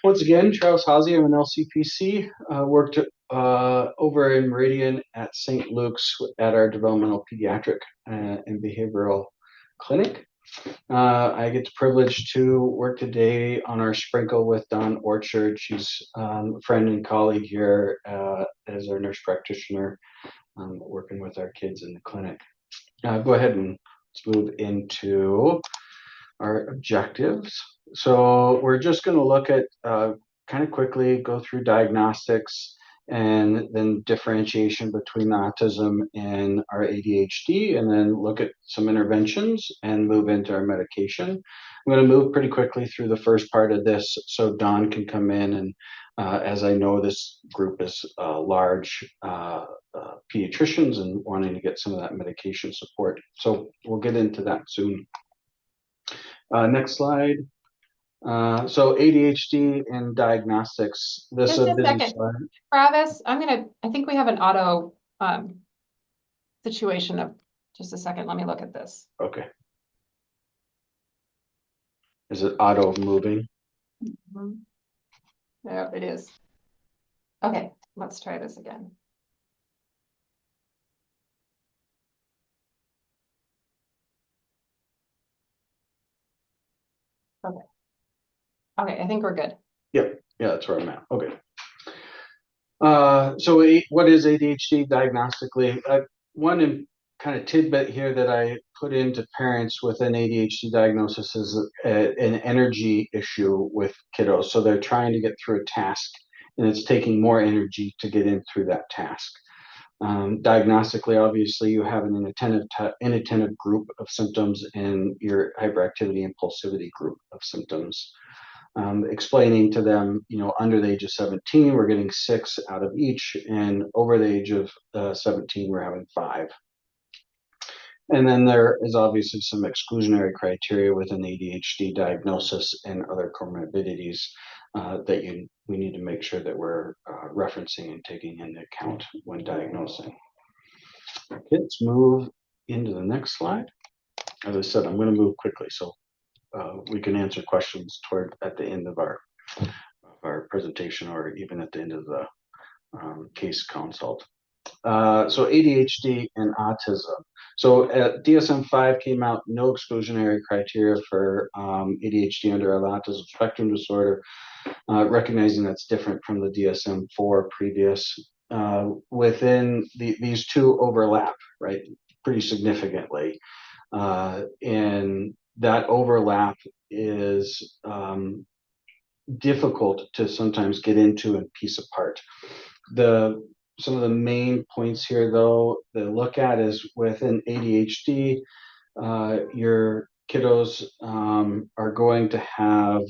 Once again, Charles Haase. I'm an LCPC. Worked over in Meridian at St. Luke's at our developmental pediatric and behavioral clinic. I get the privilege to work today on our sprinkle with Dawn Orchard. She's a friend and colleague here as our nurse practitioner, working with our kids in the clinic. Go ahead and let's move into our objectives. So we're just going to look at kind of quickly go through diagnostics and then differentiation between autism and our ADHD, and then look at some interventions and move into our medication. I'm going to move pretty quickly through the first part of this so Dawn can come in, and as I know this group is large pediatricians and wanting to get some of that medication support. So we'll get into that soon. Next slide. So ADHD and diagnostics. This Just is a a busy second. slide. Travis, I think we have an auto situation of, just a second, let me look at this. Okay. Is it auto moving? There it is. Okay, let's try this again. Okay. Okay, I think we're good. Yep. Yeah, that's where I'm at. Okay. So what is ADHD diagnostically? One kind of tidbit here that I put into parents with an ADHD diagnosis is an energy issue with kiddos. So they're trying to get through a task, and it's taking more energy to get in through that task. Diagnostically, obviously, you have an inattentive group of symptoms and your hyperactivity impulsivity group of symptoms. Explaining to them, under the age of 17, we're getting 6 out of each, and over the age of 17, we're having 5. And then there is obviously some exclusionary criteria within ADHD diagnosis and other comorbidities that we need to make sure that we're referencing and taking into account when diagnosing. Okay, let's move into the next slide. As I said, I'm going to move quickly so we can answer questions at the end of our presentation, or even at the end of the case consult. So ADHD and autism. So DSM-5 came out, no exclusionary criteria for ADHD under autism spectrum disorder, recognizing that's different from the DSM-4 previous. Within these two overlap, right, pretty significantly. And that overlap is difficult to sometimes get into and piece apart. Some of the main points here, though, to look at is within ADHD, your kiddos are going to have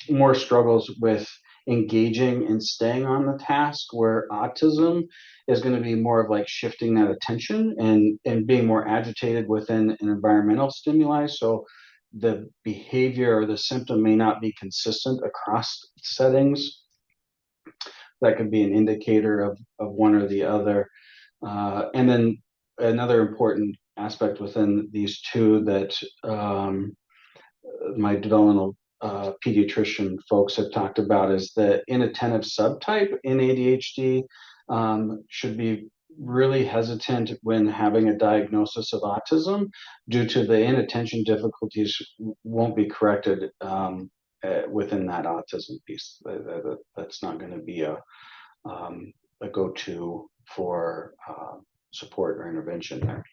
more struggles with engaging and staying on the task, where autism is going to be more of like shifting that attention and being more agitated within an environmental stimuli. So the behavior or the symptom may not be consistent across settings. That could be an indicator of one or the other. And then another important aspect within these two that my developmental pediatrician folks have talked about is the inattentive subtype in ADHD should be really hesitant when having a diagnosis of autism due to the inattention difficulties won't be corrected within that autism piece. That's not going to be a go-to for support or intervention there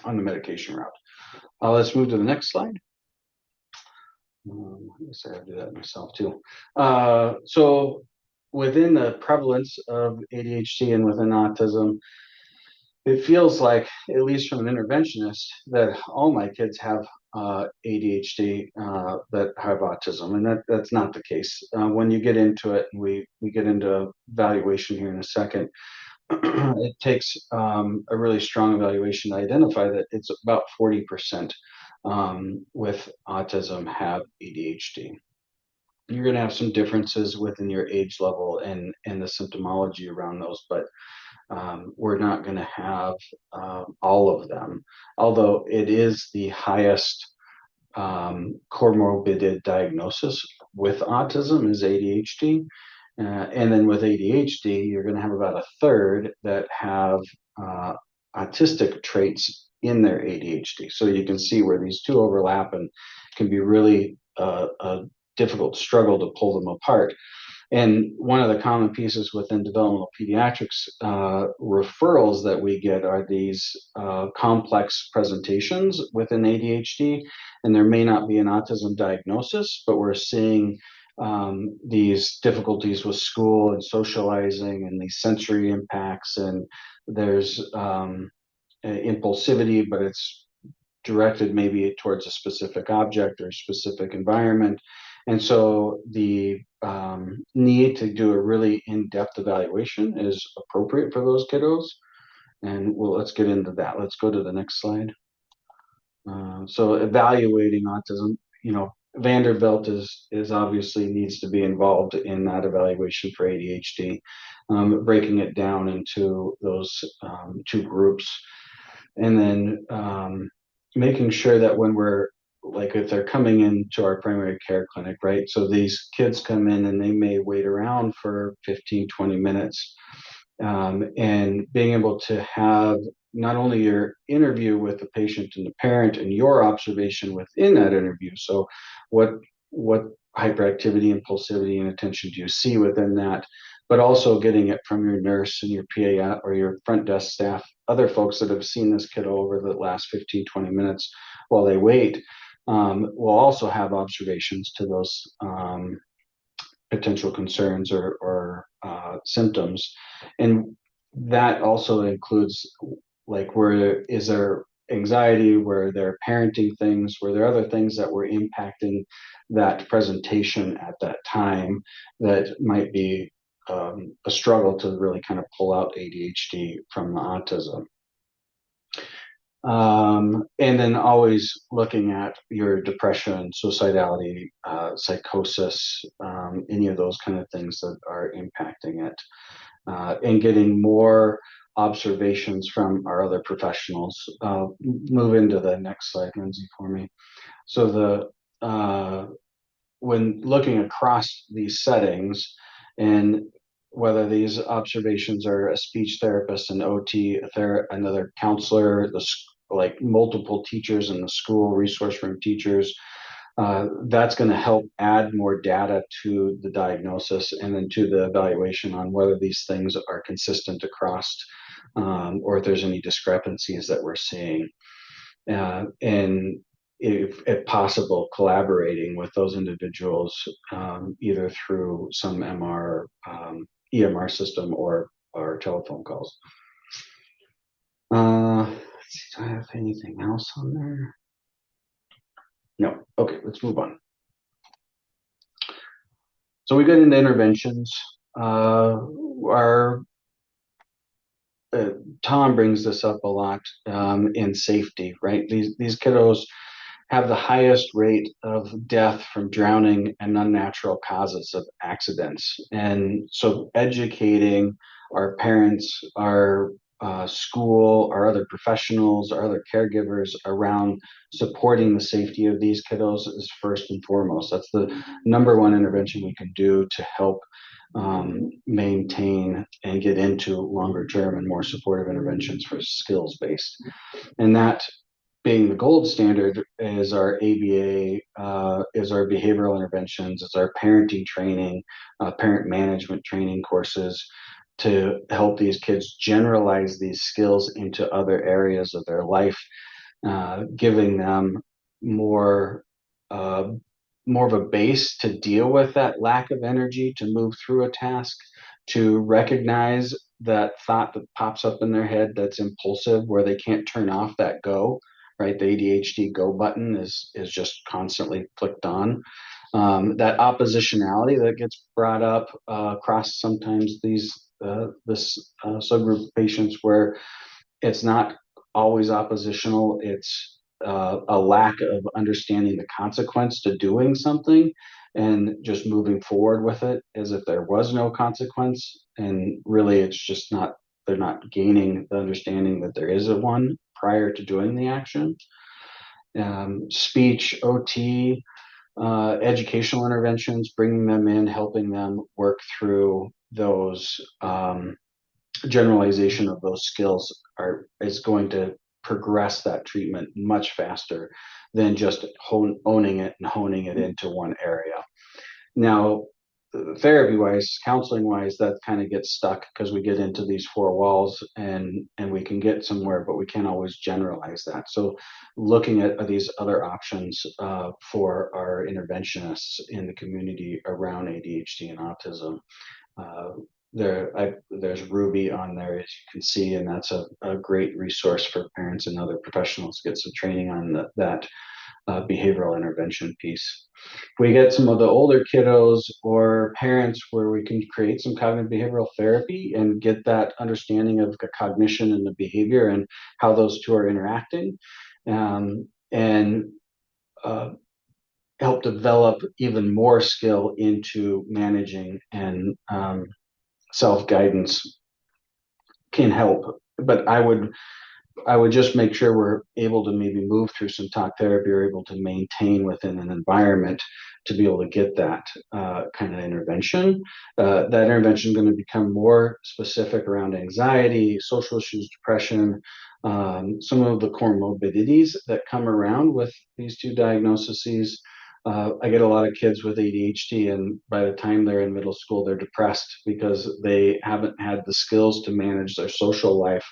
on the medication route. Let's move to the next slide. I guess I have to do that myself too. So within the prevalence of ADHD and within autism, it feels like, at least from an interventionist, that all my kids have ADHD that have autism, and that's not the case. When you get into it, we get into evaluation here in a second. It takes a really strong evaluation to identify that it's about 40% with autism have ADHD. You're going to have some differences within your age level and the symptomology around those, but we're not going to have all of them, although it is the highest comorbid diagnosis with autism is ADHD. And then with ADHD, you're going to have about a third that have autistic traits in their ADHD. So you can see where these two overlap and can be really a difficult struggle to pull them apart. And one of the common pieces within developmental pediatrics referrals that we get are these complex presentations within ADHD. And there may not be an autism diagnosis, but we're seeing these difficulties with school and socializing and these sensory impacts. And there's impulsivity, but it's directed maybe towards a specific object or a specific environment. And so the need to do a really in-depth evaluation is appropriate for those kiddos. And let's get into that. Let's go to the next slide. So evaluating autism, Vanderbilt is obviously needs to be involved in that evaluation for ADHD, breaking it down into those two groups. And then making sure that when we're like if they're coming into our primary care clinic, right? So these kids come in and they may wait around for 15, 20 minutes. And being able to have not only your interview with the patient and the parent and your observation within that interview. So what hyperactivity, impulsivity, and attention do you see within that? But also getting it from your nurse and your PA or your front desk staff, other folks that have seen this kiddo over the last 15, 20 minutes while they wait, will also have observations to those potential concerns or symptoms. And that also includes like where is there anxiety, where there are parenting things, where there are other things that were impacting that presentation at that time that might be a struggle to really kind of pull out ADHD from the autism. And then always looking at your depression, suicidality, psychosis, any of those kind of things that are impacting it, and getting more observations from our other professionals. Move into the next slide, Lindsay, for me. So when looking across these settings and whether these observations are a speech therapist, an OT, another counselor, like multiple teachers in the school, resource room teachers, that's going to help add more data to the diagnosis and then to the evaluation on whether these things are consistent across or if there's any discrepancies that we're seeing. And if possible, collaborating with those individuals either through some EMR system or telephone calls. Let's see, do I have anything else on there? No. Okay, let's move on. So we get into interventions. Tom brings this up a lot in safety, right? These kiddos have the highest rate of death from drowning and unnatural causes of accidents. And so educating our parents, our school, our other professionals, our other caregivers around supporting the safety of these kiddos is first and foremost. That's the number one intervention we can do to help maintain and get into longer term and more supportive interventions for skills-based. And that being the gold standard is our ABA, is our behavioral interventions, is our parenting training, parent management training courses to help these kids generalize these skills into other areas of their life, giving them more of a base to deal with that lack of energy to move through a task, to recognize that thought that pops up in their head that's impulsive, where they can't turn off that go, right? The ADHD go button is just constantly clicked on. That oppositionality that gets brought up across sometimes this subgroup of patients where it's not always oppositional, it's a lack of understanding the consequence to doing something and just moving forward with it as if there was no consequence. And really it's just they're not gaining the understanding that there is a one prior to doing the action. speech, OT, educational interventions, bringing them in, helping them work through those generalization of those skills is going to progress that treatment much faster than just owning it and honing it into one area. Now, therapy wise, counseling wise, that kind of gets stuck because we get into these four walls and we can get somewhere, but we can't always generalize that. So, looking at these other options for our interventionists in the community around ADHD and autism. Uh, there's Ruby on there, as you can see, and that's a great resource for parents and other professionals to get some training on that behavioral intervention piece. We get some of the older kiddos or parents where we can create some cognitive behavioral therapy and get that understanding of the cognition and the behavior and how those two are interacting, and help develop even more skill into managing and self-guidance can help. But I would just make sure we're able to maybe move through some talk therapy or able to maintain within an environment to be able to get that kind of intervention. That intervention is going to become more specific around anxiety, social issues, depression, some of the comorbidities that come around with these two diagnoses. I get a lot of kids with ADHD, and by the time they're in middle school, they're depressed because they haven't had the skills to manage their social life,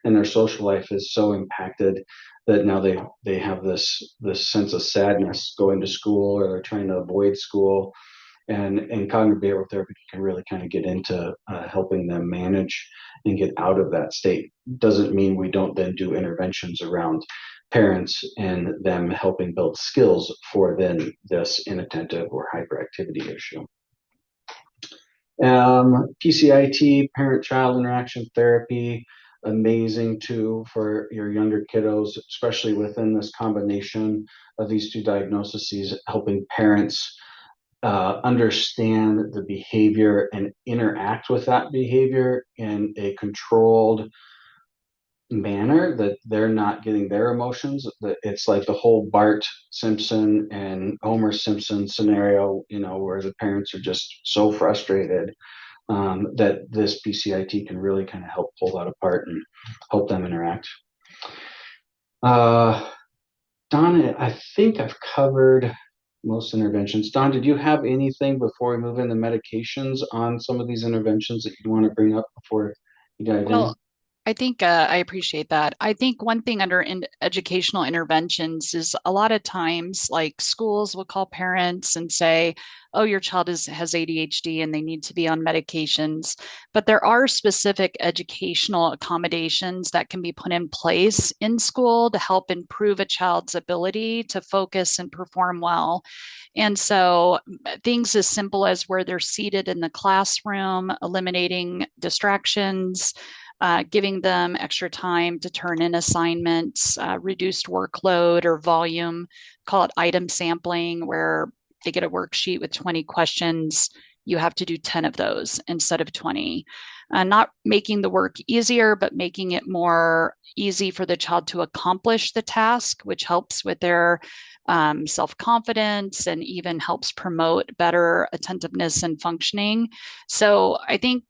and their social life is so impacted that now they have this sense of sadness going to school, or they're trying to avoid school. And cognitive behavioral therapy can really kind of get into helping them manage and get out of that state. Doesn't mean we don't then do interventions around parents and them helping build skills for then this inattentive or hyperactivity issue. PCIT, parent-child interaction therapy, amazing too for your younger kiddos, especially within this combination of these two diagnoses, helping parents understand the behavior and interact with that behavior in a controlled manner, that they're not getting their emotions. That it's like the whole Bart Simpson and Homer Simpson scenario, where the parents are just so frustrated, that this PCIT can really kind of help pull that apart and help them interact. Don, I think I've covered most interventions. Don, did you have anything before we move into medications on some of these interventions that you want to bring up before you dive in? Well, I think I appreciate that. I think one thing under educational interventions is a lot of times, like schools will call parents and say, "Oh, your child has ADHD and they need to be on medications." But there are specific educational accommodations that can be put in place in school to help improve a child's ability to focus and perform well. And so things as simple as where they're seated in the classroom, eliminating distractions, giving them extra time to turn in assignments, reduced workload or volume, call it item sampling, where they get a worksheet with 20 questions. You have to do 10 of those instead of 20. Not making the work easier, but making it more easy for the child to accomplish the task, which helps with their self-confidence and even helps promote better attentiveness and functioning. So I think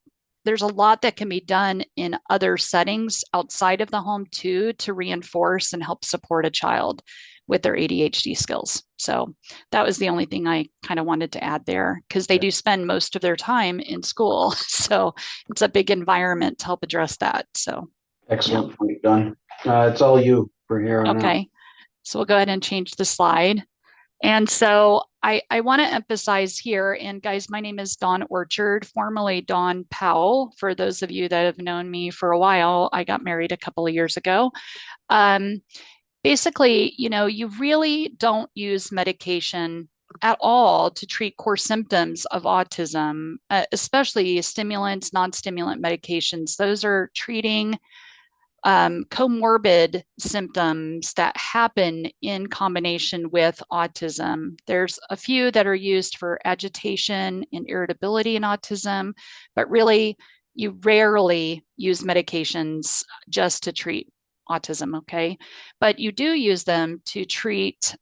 there's a lot that can be done in other settings outside of the home too, to reinforce and help support a child with their ADHD skills. So that was the only thing I kind of wanted to add there, because they do spend most of their time in school. So it's a big environment to help address that. So Excellent point, Don. It's all you for here on out. okay. So we'll go ahead and change the slide. And so I want to emphasize here, and guys, my name is Dawn Orchard, formerly Dawn Powell. For those of you that have known me for a while, I got married a couple of years ago. Basically, you really don't use medication at all to treat core symptoms of autism, especially stimulants, non-stimulant medications. Those are treating comorbid symptoms that happen in combination with autism. There's a few that are used for agitation and irritability in autism, but really, you rarely use medications just to treat autism, okay? But you do use them to treat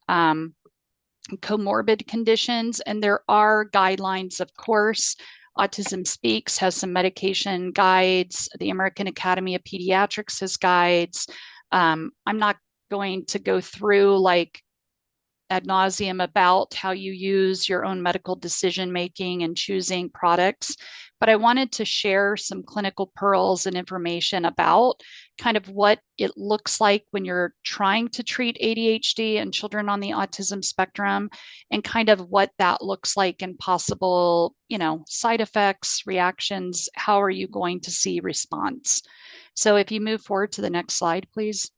comorbid conditions, and there are guidelines, of course. Autism Speaks has some medication guides. The American Academy of Pediatrics has guides. I'm not going to go through like ad nauseum about how you use your own medical decision making and choosing products. But I wanted to share some clinical pearls and information about kind of what it looks like when you're trying to treat ADHD and children on the autism spectrum, and kind of what that looks like and possible, side effects, reactions. How are you going to see response? So if you move forward to the next slide, please.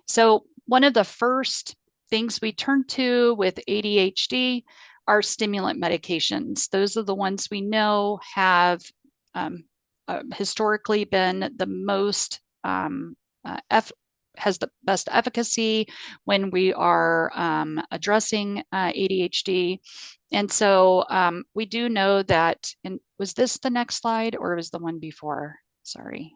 So one of the first things we turn to with ADHD are stimulant medications. Those are the ones we know have historically been the most, has the best efficacy when we are addressing ADHD. And so we do know that, and was this the next slide or was the one before? Sorry,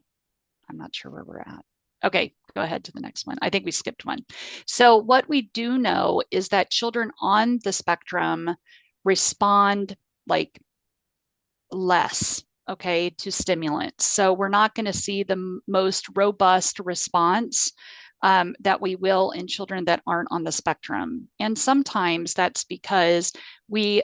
I'm not sure where we're at. Okay, go ahead to the next one. I think we skipped one. So what we do know is that children on the spectrum respond like less, okay, to stimulants. So we're not going to see the most robust response that we will in children that aren't on the spectrum. And sometimes that's because we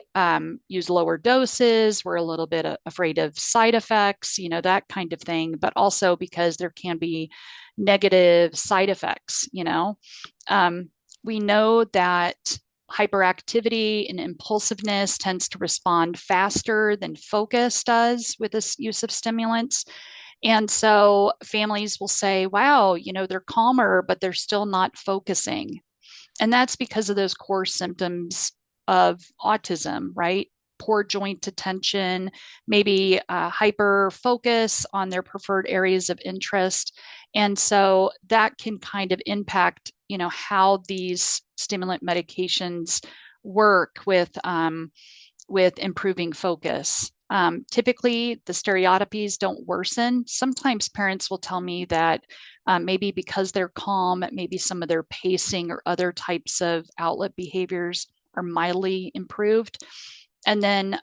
use lower doses, we're a little bit afraid of side effects, that kind of thing, but also because there can be negative side effects. We know that hyperactivity and impulsiveness tends to respond faster than focus does with this use of stimulants. And so families will say, wow, they're calmer, but they're still not focusing. And that's because of those core symptoms of autism, right? Poor joint attention, maybe hyper focus on their preferred areas of interest. And so that can kind of impact, how these stimulant medications work with improving focus. Typically, the stereotypies don't worsen. Sometimes parents will tell me that maybe because they're calm, maybe some of their pacing or other types of outlet behaviors are mildly improved. And then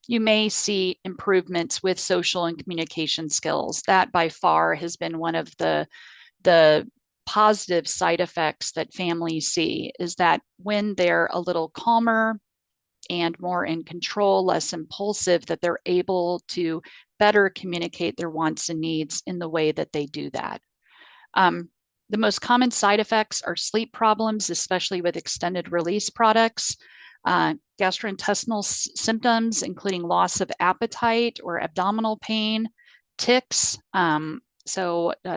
you may see improvements with social and communication skills. That by far has been one of the positive side effects that families see, is that when they're a little calmer and more in control, less impulsive, that they're able to better communicate their wants and needs in the way that they do that. The most common side effects are sleep problems, especially with extended release products, gastrointestinal symptoms, including loss of appetite or abdominal pain, tics.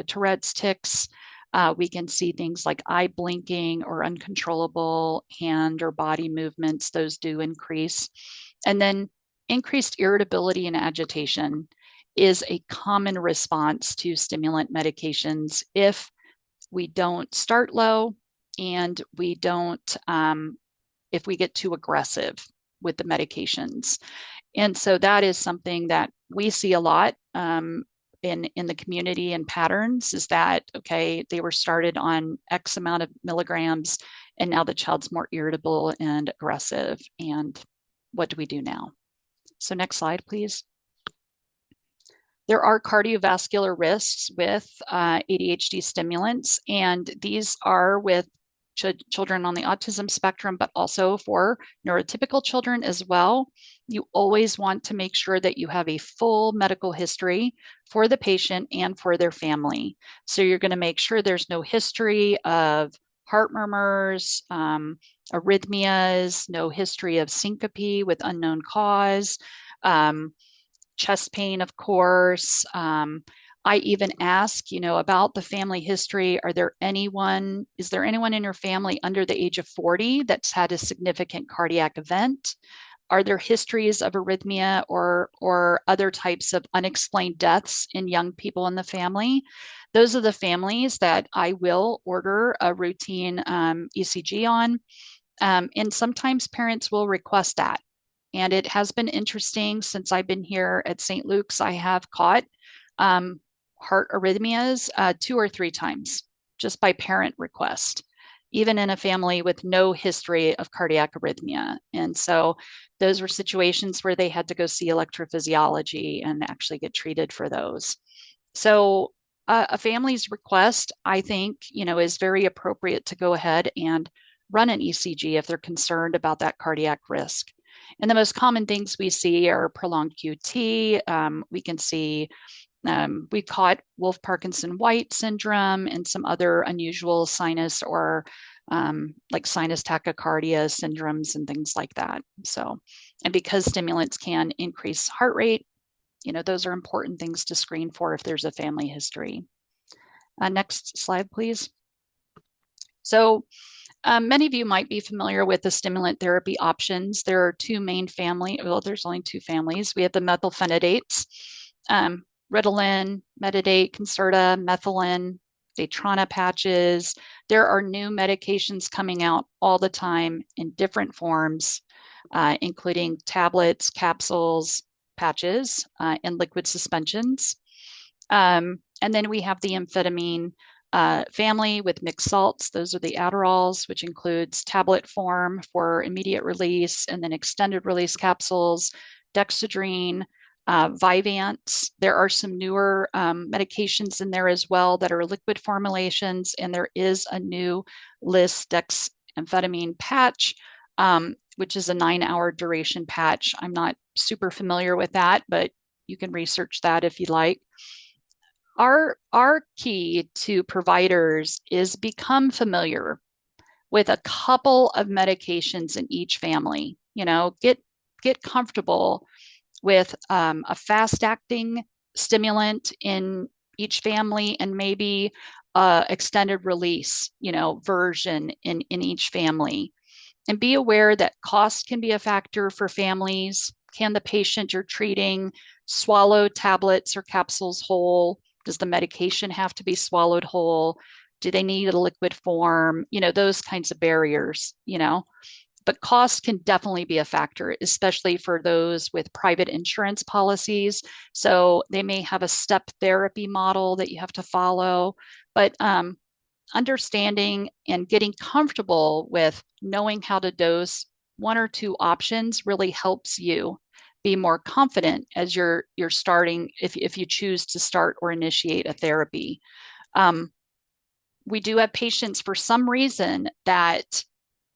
Tourette's tics. We can see things like eye blinking or uncontrollable hand or body movements. Those do increase. And then increased irritability and agitation is a common response to stimulant medications if we don't start low and we don't, if we get too aggressive with the medications. And so that is something that we see a lot in the community and patterns, is that, okay, they were started on X amount of milligrams and now the child's more irritable and aggressive. And what do we do now? So next slide, please. There are cardiovascular risks with ADHD stimulants, and these are with children on the autism spectrum, but also for neurotypical children as well. You always want to make sure that you have a full medical history for the patient and for their family. So you're going to make sure there's no history of heart murmurs, arrhythmias, no history of syncope with unknown cause, chest pain, of course. I even ask, about the family history. Is there anyone in your family under the age of 40 that's had a significant cardiac event? Are there histories of arrhythmia or other types of unexplained deaths in young people in the family? Those are the families that I will order a routine ECG on. And sometimes parents will request that. And it has been interesting since I've been here at St. Luke's. I have caught heart arrhythmias 2 or 3 times just by parent request, even in a family with no history of cardiac arrhythmia. And so those were situations where they had to go see electrophysiology and actually get treated for those. So a family's request, I think, is very appropriate to go ahead and run an ECG if they're concerned about that cardiac risk. And the most common things we see are prolonged QT. We can see we caught Wolff-Parkinson-White syndrome and some other unusual sinus or like sinus tachycardia syndromes and things like that. So, and because stimulants can increase heart rate, those are important things to screen for if there's a family history. Next slide, please. So many of you might be familiar with the stimulant therapy options. There are two main there's only two families. We have the methylphenidates, Ritalin, Metadate, Concerta, Methylene, Daytrana patches. There are new medications coming out all the time in different forms, including tablets, capsules, patches, and liquid suspensions. And then we have the amphetamine family with mixed salts. Those are the Adderalls, which includes tablet form for immediate release and then extended release capsules, dexedrine, Vyvanse. There are some newer medications in there as well that are liquid formulations, and there is a new lisdexamphetamine patch, which is a 9-hour duration patch. I'm not super familiar with that, but you can research that if you like. Our key to providers is become familiar with a couple of medications in each family. Get comfortable with a fast-acting stimulant in each family and maybe extended release, version in each family. And be aware that cost can be a factor for families. Can the patient you're treating swallow tablets or capsules whole? Does the medication have to be swallowed whole? Do they need a liquid form? Those kinds of barriers, But cost can definitely be a factor, especially for those with private insurance policies. So they may have a step therapy model that you have to follow. But understanding and getting comfortable with knowing how to dose one or two options really helps you be more confident as you're starting, if you choose to start or initiate a therapy. We do have patients for some reason that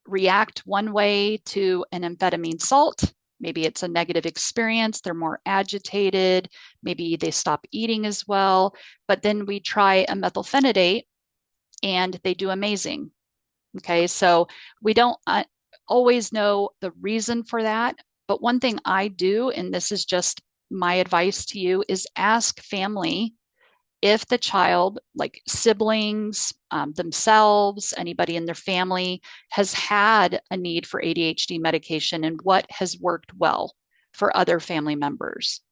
react one way to an amphetamine salt. Maybe it's a negative experience. They're more agitated. Maybe they stop eating as well. But then we try a methylphenidate and they do amazing. Okay, so we don't always know the reason for that. But one thing I do, and this is just my advice to you, is ask family if the child, like siblings, themselves, anybody in their family, has had a need for ADHD medication and what has worked well for other family members.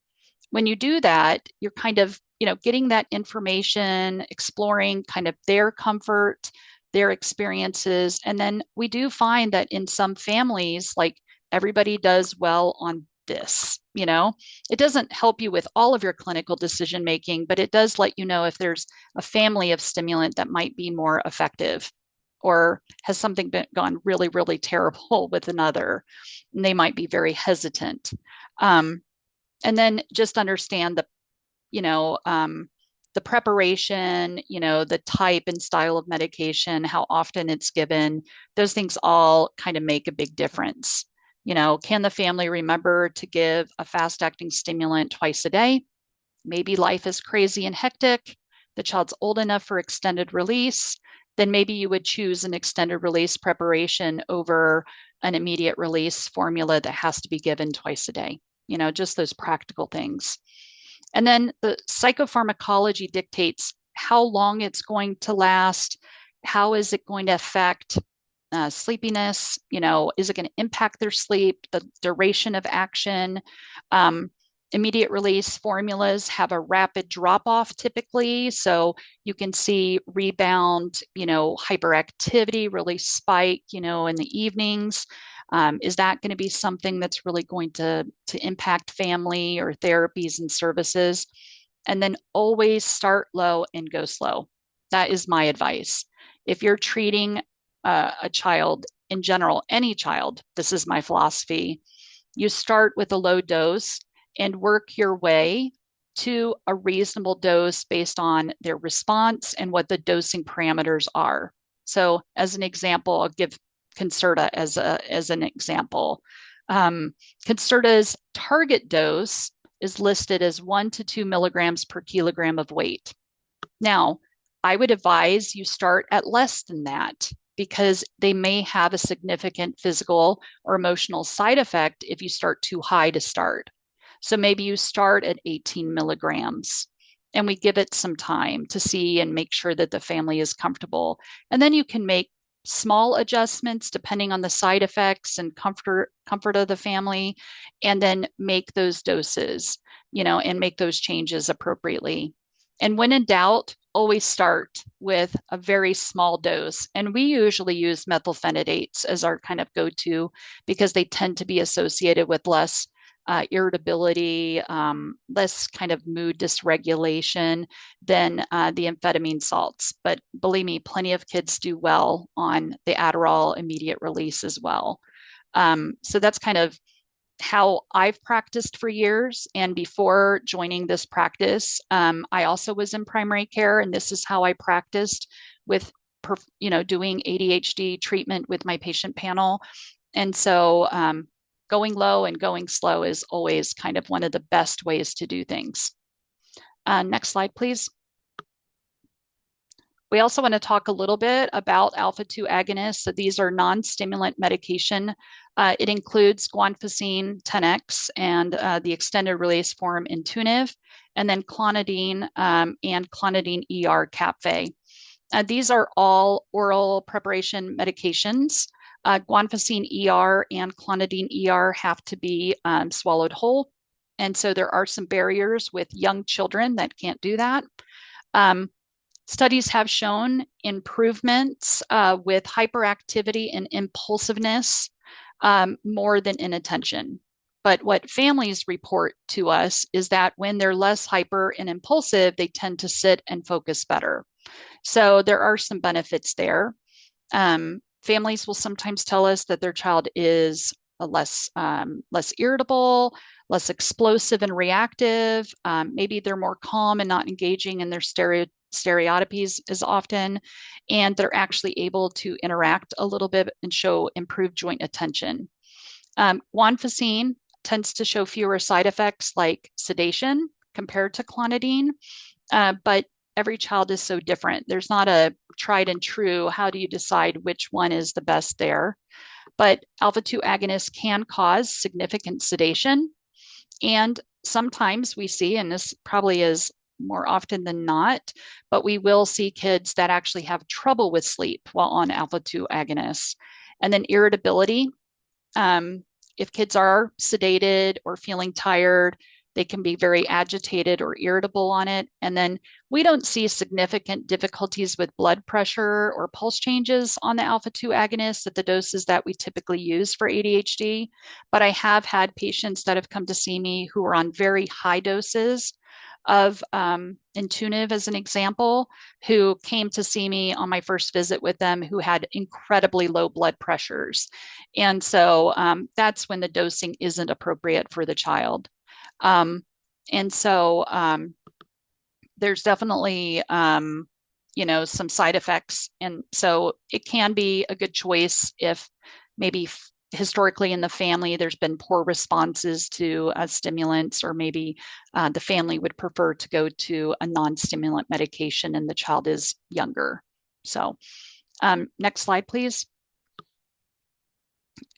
When you do that, you're kind of, getting that information, exploring kind of their comfort, their experiences. And then we do find that in some families, like everybody does well on this. It doesn't help you with all of your clinical decision making, but it does let you know if there's a family of stimulant that might be more effective or has something gone really, really terrible with another, and they might be very hesitant. And then just understand the preparation, the type and style of medication, how often it's given. Those things all kind of make a big difference. Can the family remember to give a fast-acting stimulant twice a day? Maybe life is crazy and hectic. The child's old enough for extended release. Then maybe you would choose an extended release preparation over an immediate release formula that has to be given twice a day. Just those practical things. And then the psychopharmacology dictates how long it's going to last. How is it going to affect sleepiness? Is it going to impact their sleep, the duration of action? Immediate release formulas have a rapid drop off typically. So you can see rebound, hyperactivity really spike, in the evenings. Is that going to be something that's really going to impact family or therapies and services? And then always start low and go slow. That is my advice. If you're treating a child in general, any child, this is my philosophy, you start with a low dose and work your way to a reasonable dose based on their response and what the dosing parameters are. So as an example, I'll give Concerta as an example. Concerta's target dose is listed as 1 to 2 milligrams per kilogram of weight. Now, I would advise you start at less than that because they may have a significant physical or emotional side effect if you start too high to start. So maybe you start at 18 milligrams and we give it some time to see and make sure that the family is comfortable. And then you can make small adjustments depending on the side effects and comfort of the family, and then make those doses, and make those changes appropriately. And when in doubt, always start with a very small dose. And we usually use methylphenidates as our kind of go-to because they tend to be associated with less irritability, less kind of mood dysregulation than the amphetamine salts. But believe me, plenty of kids do well on the Adderall immediate release as well. So that's kind of how I've practiced for years. And before joining this practice, I also was in primary care, and this is how I practiced with, doing ADHD treatment with my patient panel. And so going low and going slow is always kind of one of the best ways to do things. Next slide, please. We also want to talk a little bit about alpha-2 agonists. So these are non-stimulant medication. It includes guanfacine 10x and the extended release form Intuniv, and then clonidine and clonidine ER Capve. These are all oral preparation medications. Guanfacine ER and clonidine ER have to be swallowed whole. And so there are some barriers with young children that can't do that. Studies have shown improvements with hyperactivity and impulsiveness more than inattention. But what families report to us is that when they're less hyper and impulsive, they tend to sit and focus better. So there are some benefits there. Families will sometimes tell us that their child is less irritable, less explosive and reactive. Maybe they're more calm and not engaging in their stereotypies as often, and they're actually able to interact a little bit and show improved joint attention. Guanfacine tends to show fewer side effects like sedation compared to clonidine, but every child is so different. There's not a tried and true, how do you decide which one is the best there? But alpha-2 agonists can cause significant sedation. And sometimes we see, and this probably is more often than not, but we will see kids that actually have trouble with sleep while on alpha-2 agonists. And then irritability. If kids are sedated or feeling tired, they can be very agitated or irritable on it. And then we don't see significant difficulties with blood pressure or pulse changes on the alpha-2 agonists at the doses that we typically use for ADHD. But I have had patients that have come to see me who are on very high doses of Intuniv, as an example, who came to see me on my first visit with them who had incredibly low blood pressures. And so that's when the dosing isn't appropriate for the child. And so there's definitely, some side effects. And so it can be a good choice if maybe historically in the family there's been poor responses to stimulants, or maybe the family would prefer to go to a non-stimulant medication and the child is younger. So next slide, please.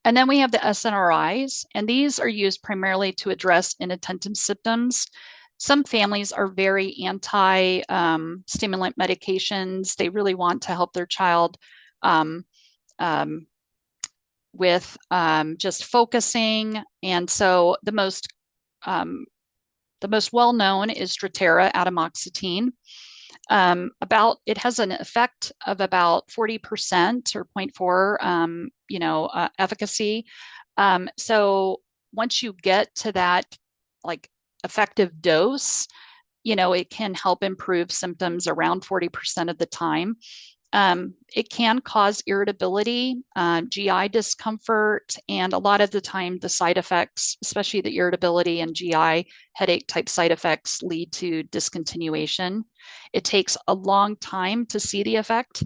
And then we have the SNRIs, and these are used primarily to address inattentive symptoms. Some families are very anti-stimulant medications. They really want to help their child with just focusing. And so the most well-known is Strattera atomoxetine. It has an effect of about 40% or 0.4, efficacy. So once you get to that like effective dose, it can help improve symptoms around 40% of the time. It can cause irritability, GI discomfort, and a lot of the time the side effects, especially the irritability and GI headache type side effects, lead to discontinuation. It takes a long time to see the effect.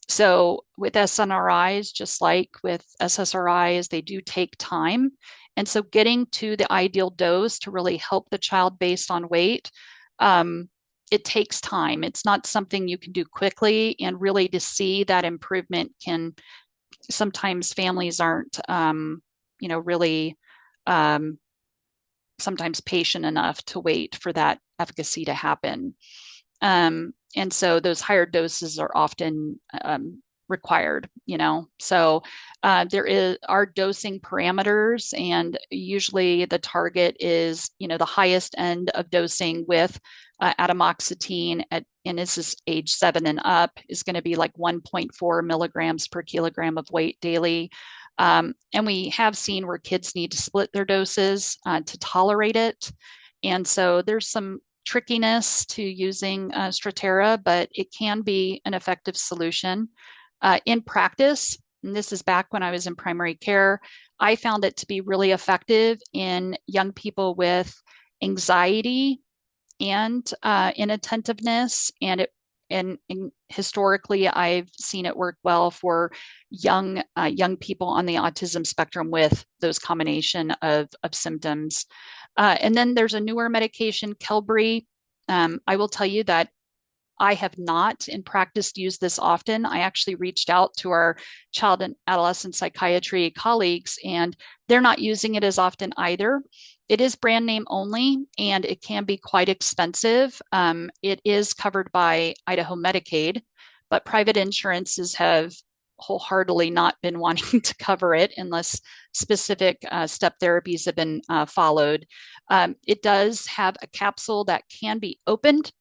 So with SNRIs, just like with SSRIs, they do take time. And so getting to the ideal dose to really help the child based on weight, it takes time. It's not something you can do quickly, and really to see that improvement can, sometimes families aren't, really sometimes patient enough to wait for that efficacy to happen. And so those higher doses are often required, So there are dosing parameters, and usually the target is, the highest end of dosing with atomoxetine and this is age 7 and up, is going to be like 1.4 milligrams per kilogram of weight daily. And we have seen where kids need to split their doses to tolerate it. And so there's some trickiness to using Strattera, but it can be an effective solution. In practice, and this is back when I was in primary care, I found it to be really effective in young people with anxiety and inattentiveness, and historically I've seen it work well for young people on the autism spectrum with those combination of symptoms. And then there's a newer medication, Qelbree. I will tell you that I have not in practice used this often. I actually reached out to our child and adolescent psychiatry colleagues, and they're not using it as often either. It is brand name only, and it can be quite expensive. It is covered by Idaho Medicaid, but private insurances have wholeheartedly not been wanting to cover it unless specific step therapies have been followed. It does have a capsule that can be opened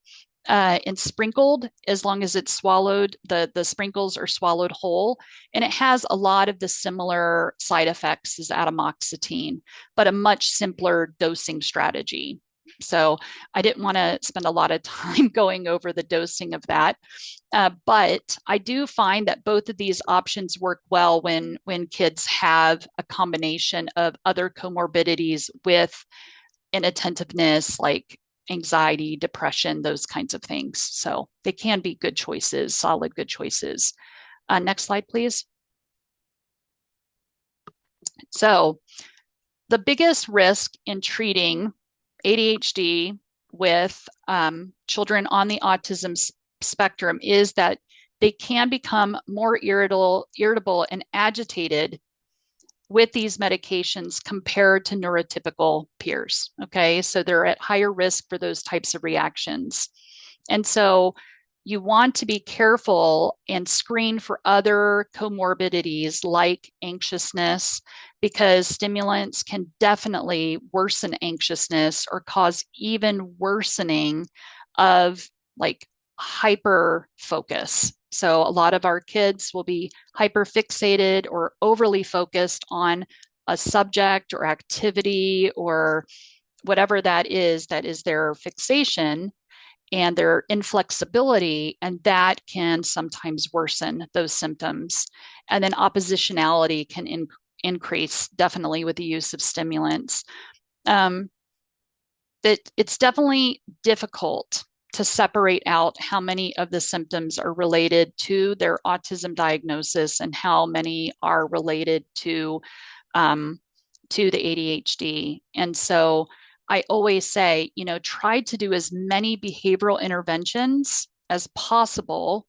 and sprinkled as long as it's swallowed, the sprinkles are swallowed whole. And it has a lot of the similar side effects as atomoxetine, but a much simpler dosing strategy. So I didn't want to spend a lot of time going over the dosing of that. But I do find that both of these options work well when kids have a combination of other comorbidities with inattentiveness, like anxiety, depression, those kinds of things. So they can be good choices, solid good choices. Next slide, please. So the biggest risk in treating ADHD with children on the autism spectrum is that they can become more irritable and agitated with these medications compared to neurotypical peers. Okay, so they're at higher risk for those types of reactions. And so you want to be careful and screen for other comorbidities like anxiousness, because stimulants can definitely worsen anxiousness or cause even worsening of like hyper focus. So a lot of our kids will be hyper fixated or overly focused on a subject or activity or whatever that is their fixation and their inflexibility, and that can sometimes worsen those symptoms. And then oppositionality can increase definitely with the use of stimulants. It's definitely difficult to separate out how many of the symptoms are related to their autism diagnosis and how many are related to the ADHD. And so I always say, try to do as many behavioral interventions as possible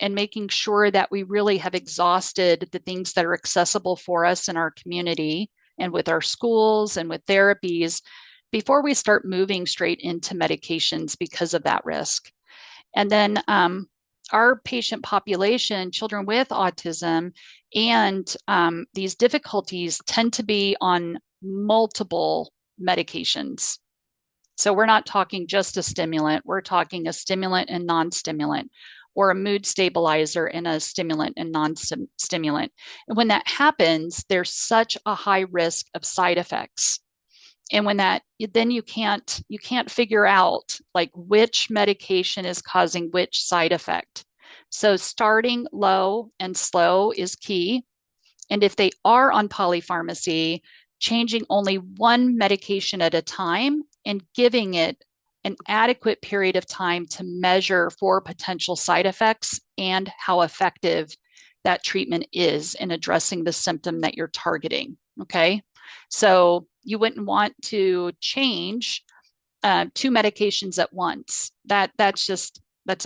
and making sure that we really have exhausted the things that are accessible for us in our community and with our schools and with therapies before we start moving straight into medications because of that risk. And then our patient population, children with autism and these difficulties tend to be on multiple medications. So we're not talking just a stimulant, we're talking a stimulant and non-stimulant, or a mood stabilizer and a stimulant and non-stimulant. And when that happens, there's such a high risk of side effects. And when that, then you can't figure out like which medication is causing which side effect. So starting low and slow is key. And if they are on polypharmacy, changing only one medication at a time and giving it an adequate period of time to measure for potential side effects and how effective that treatment is in addressing the symptom that you're targeting. Okay. So you wouldn't want to change two medications at once. That's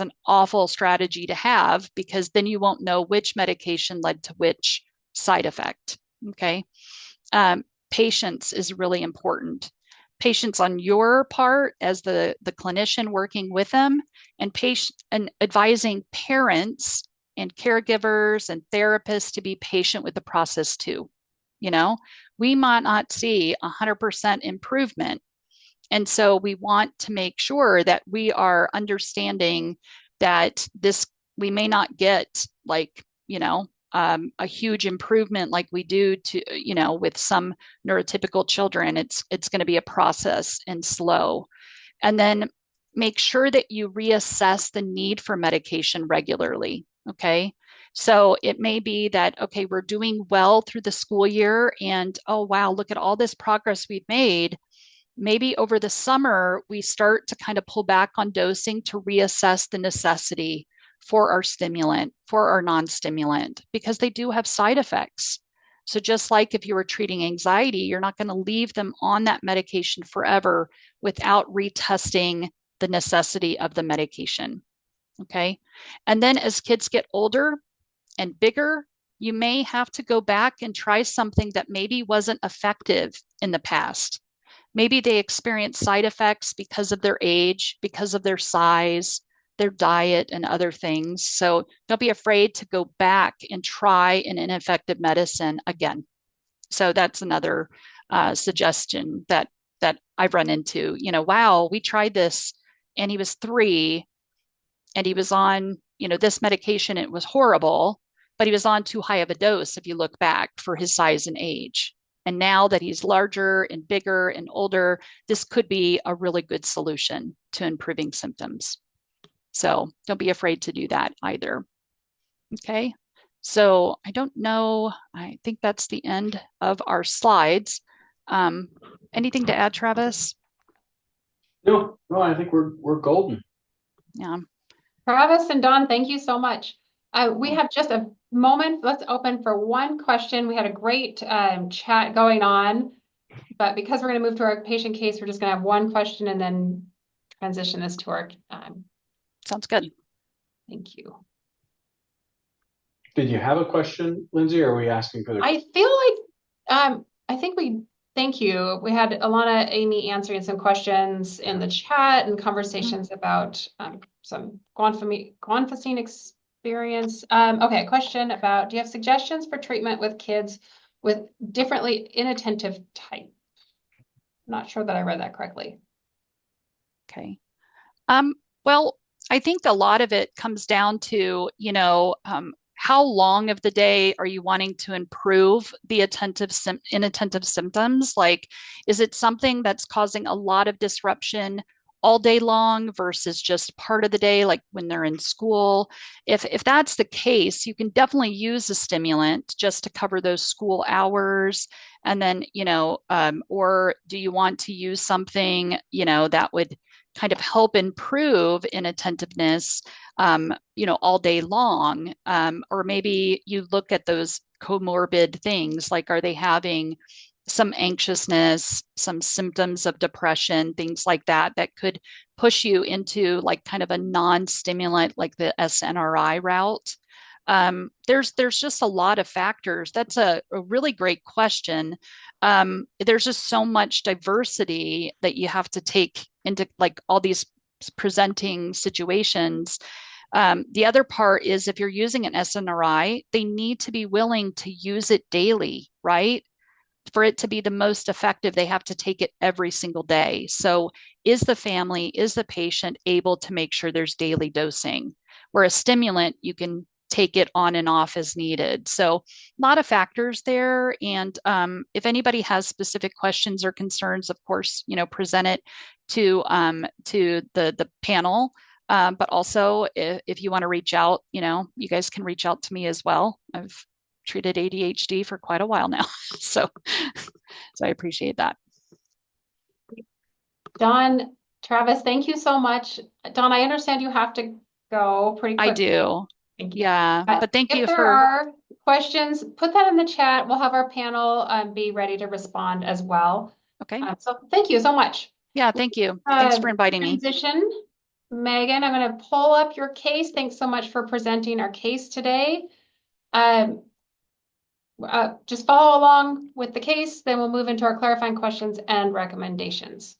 an awful strategy to have, because then you won't know which medication led to which side effect. Okay. Patience is really important. Patience on your part as the clinician working with them, and advising parents and caregivers and therapists to be patient with the process too. You know, we might not see 100% improvement. And so we want to make sure that we are understanding that we may not get like, a huge improvement like we do with some neurotypical children. It's going to be a process and slow. And then make sure that you reassess the need for medication regularly. Okay. So it may be that, okay, we're doing well through the school year, and oh, wow, look at all this progress we've made. Maybe over the summer, we start to kind of pull back on dosing to reassess the necessity for our stimulant, for our non-stimulant, because they do have side effects. So just like if you were treating anxiety, you're not going to leave them on that medication forever without retesting the necessity of the medication. Okay. And then as kids get older and bigger, you may have to go back and try something that maybe wasn't effective in the past. Maybe they experience side effects because of their age, because of their size, their diet, and other things. So don't be afraid to go back and try an ineffective medicine again. So that's another suggestion that I've run into. Wow, we tried this, and he was 3, and he was on this medication. It was horrible, but he was on too high of a dose if you look back for his size and age. And now that he's larger and bigger and older, this could be a really good solution to improving symptoms. So don't be afraid to do that either. Okay. So I don't know. I think that's the end of our slides. Anything to add, Travis? No, I think we're golden. Yeah. Travis and Dawn, thank you so much. We have just a moment. Let's open for one question. We had a great chat going on, but because we're going to move to our patient case, we're just going to have one question and then transition this to our Sounds good. Thank you. Did you have a question, Lindsay, or are we asking for the... I feel like, thank you. We had Alana, Amy answering some questions in the chat and conversations about some guanfacine experience. Okay, question about, do you have suggestions for treatment with kids with differently inattentive type? I'm not sure that I read that correctly. Okay. Well, I think a lot of it comes down to, how long of the day are you wanting to improve the inattentive symptoms? Like, is it something that's causing a lot of disruption all day long versus just part of the day, like when they're in school? If that's the case, you can definitely use a stimulant just to cover those school hours. And then, or do you want to use something, that would kind of help improve inattentiveness, all day long? Or maybe you look at those comorbid things, like, are they having some anxiousness, some symptoms of depression, things like that, that could push you into like kind of a non-stimulant, like the SNRI route. There's just a lot of factors. That's a really great question. There's just so much diversity that you have to take into like all these presenting situations. The other part is, if you're using an SNRI, they need to be willing to use it daily, right? For it to be the most effective, they have to take it every single day. So is the patient able to make sure there's daily dosing? Where a stimulant, you can take it on and off as needed. So a lot of factors there. And if anybody has specific questions or concerns, of course, present it to the panel. But also if you want to reach out, you guys can reach out to me as well. I've treated ADHD for quite a while now. So I appreciate that. Dawn, Travis, thank you so much. Dawn, I understand you have to go pretty quick. I do. Thank you. Yeah, but thank you if there for are questions, put that in the chat. We'll have our panel be ready to respond as well. okay. So thank you so much. Yeah, thank you. Thanks for inviting me. Transition. Megan, I'm going to pull up your case. Thanks so much for presenting our case today. Just follow along with the case, then we'll move into our clarifying questions and recommendations.